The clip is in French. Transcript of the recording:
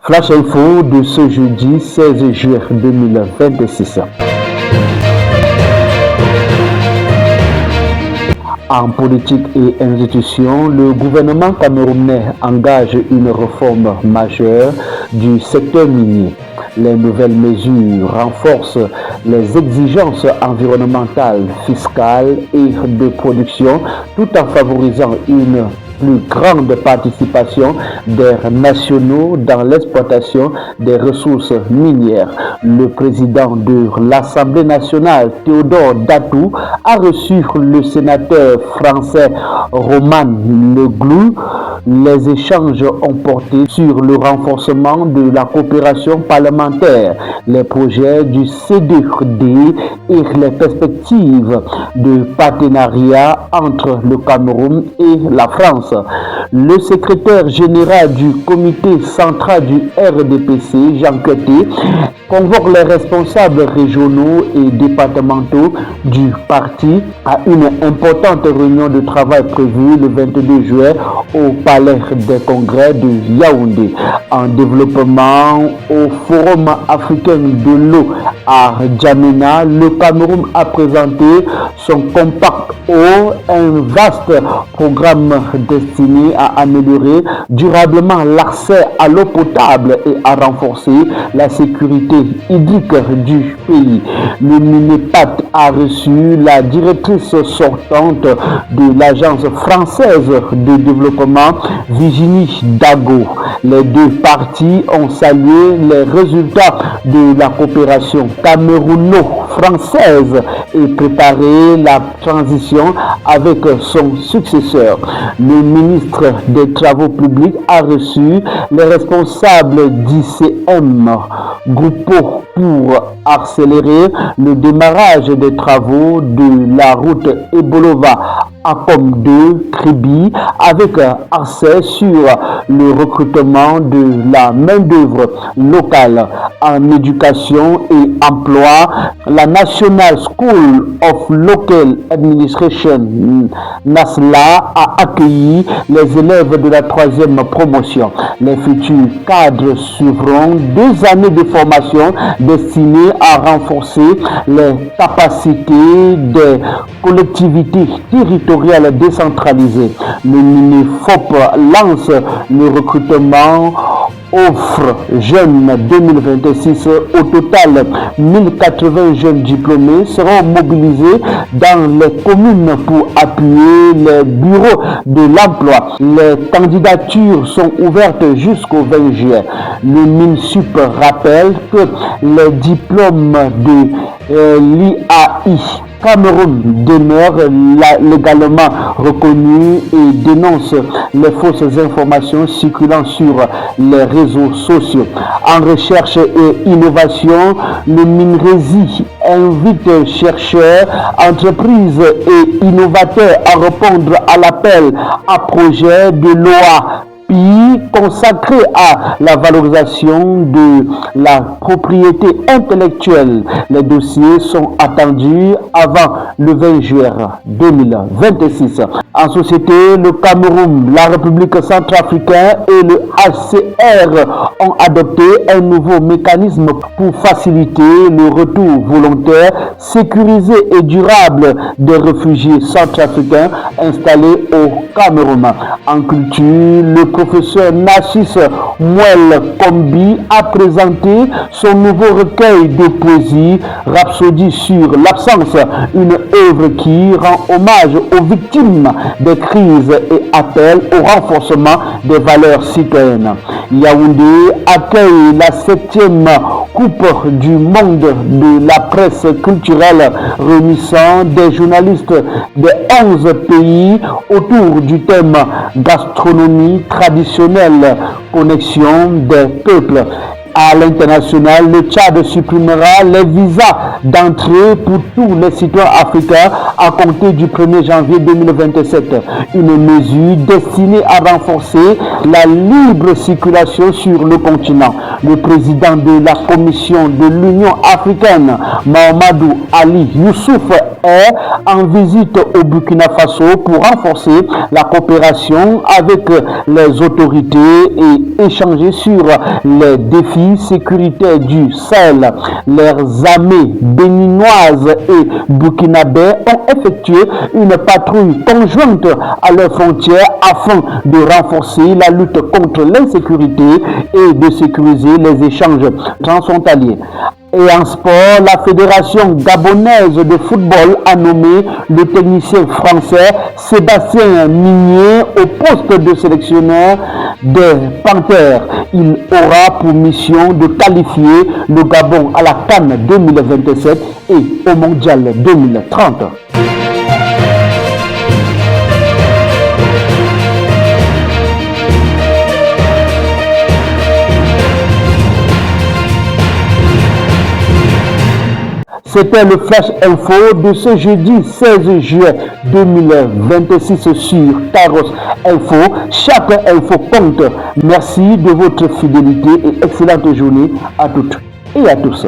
Flash Info de ce jeudi 16 juillet 2026. En politique et institutions, le gouvernement camerounais engage une réforme majeure du secteur minier. Les nouvelles mesures renforcent les exigences environnementales, fiscales et de production tout en favorisant une plus grande participation des nationaux dans l'exploitation des ressources minières. Le président de l'Assemblée nationale, Théodore Datou, a reçu le sénateur français Roman Le Glu. Les échanges ont porté sur le renforcement de la coopération parlementaire, les projets du CDD et les perspectives de partenariat entre le Cameroun et la France. Le secrétaire général du comité central du RDPC, Jean Keté, convoque les responsables régionaux et départementaux du parti à une importante réunion de travail prévue le 22 juillet au Palais des Congrès de Yaoundé. En développement au Forum africain de l'eau à Djamena, le Cameroun a présenté son compact eau, un vaste programme destiné à améliorer durablement l'accès à l'eau potable et à renforcer la sécurité hydrique du pays. Le MINEPAT a reçu la directrice sortante de l'agence française de développement, Virginie Dago. Les deux parties ont salué les résultats de la coopération camerouno-française et préparé la transition avec son successeur. Le ministre des Travaux publics a reçu les responsables d'ICM Groupo pour accélérer le démarrage des travaux de la route Ebolova à Pomme 2 Kribi avec accès sur le recrutement de la main-d'œuvre locale en éducation et emploi. La National School of Local Administration, NASLA, a accueilli les élèves de la 3e promotion. Les futurs cadres suivront 2 années de formation destinées à renforcer les capacités des collectivités territoriales décentralisées. Le MINEFOP lance le recrutement offre jeunes 2026. Au total, 1080 jeunes diplômés seront mobilisés dans les communes pour appuyer les bureaux de l'emploi. Les candidatures sont ouvertes jusqu'au 20 juillet. Le MINSUP rappelle que les diplômes de l'IAI Cameroun demeure légalement reconnu et dénonce les fausses informations circulant sur les réseaux sociaux. En recherche et innovation, le MINRESI invite chercheurs, entreprises et innovateurs à répondre à l'appel à projet de loi consacré à la valorisation de la propriété intellectuelle. Les dossiers sont attendus avant le 20 juillet 2026. En société, le Cameroun, la République centrafricaine et le HCR ont adopté un nouveau mécanisme pour faciliter le retour volontaire, sécurisé et durable des réfugiés centrafricains installés au Cameroun. En culture, le professeur Narcisse Mouel Kombi a présenté son nouveau recueil de poésie Rhapsodie sur l'absence, une œuvre qui rend hommage aux victimes des crises et appelle au renforcement des valeurs citoyennes. Yaoundé accueille la 7e Coupe du monde de la presse culturelle réunissant des journalistes des 11 pays autour du thème gastronomie traditionnelle, connexion des peuples. À l'international, le Tchad supprimera les visas d'entrée pour tous les citoyens africains à compter du 1er janvier 2027. Une mesure destinée à renforcer la libre circulation sur le continent. Le président de la Commission de l'Union africaine, Mahamadou Ali Youssouf, est en visite au Burkina Faso pour renforcer la coopération avec les autorités et échanger sur les défis sécuritaires du Sahel. Les armées béninoises et burkinabais ont effectué une patrouille conjointe à leurs frontières afin de renforcer la lutte contre l'insécurité et de sécuriser les échanges transfrontaliers. Et en sport, la Fédération gabonaise de football a nommé le technicien français Sébastien Migné au poste de sélectionneur des Panthères. Il aura pour mission de qualifier le Gabon à la CAN 2027 et au Mondial 2030. C'était le Flash Info de ce jeudi 16 juillet 2026 sur Kairos Info. Chaque info compte. Merci de votre fidélité et excellente journée à toutes et à tous.